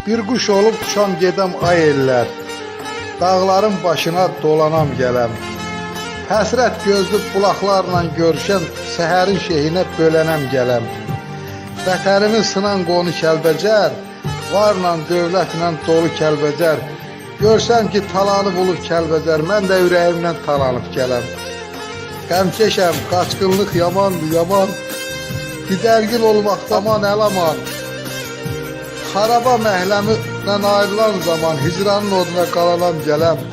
Bir quş olub uçam gedəm ay ellər, dağların başına dolanam gələm. Həsrət gözlü bulaqlarla görüşən səhərin şehinə bölənəm gələm. Vətənimi sınan qonu Kəlbəcər, varla dövlətlə dolu Kəlbəcər. Görsəm ki talanı bulub Kəlbəcər, mən də ürəyimlə talanıb gələm. Qəmkeşəm, qaçqınlıq yamandır, yaman. Didərgin olmaqda aman əlaman. Xaraba məhləmdən ayrılan zaman hicranın oduna qalanam gələm.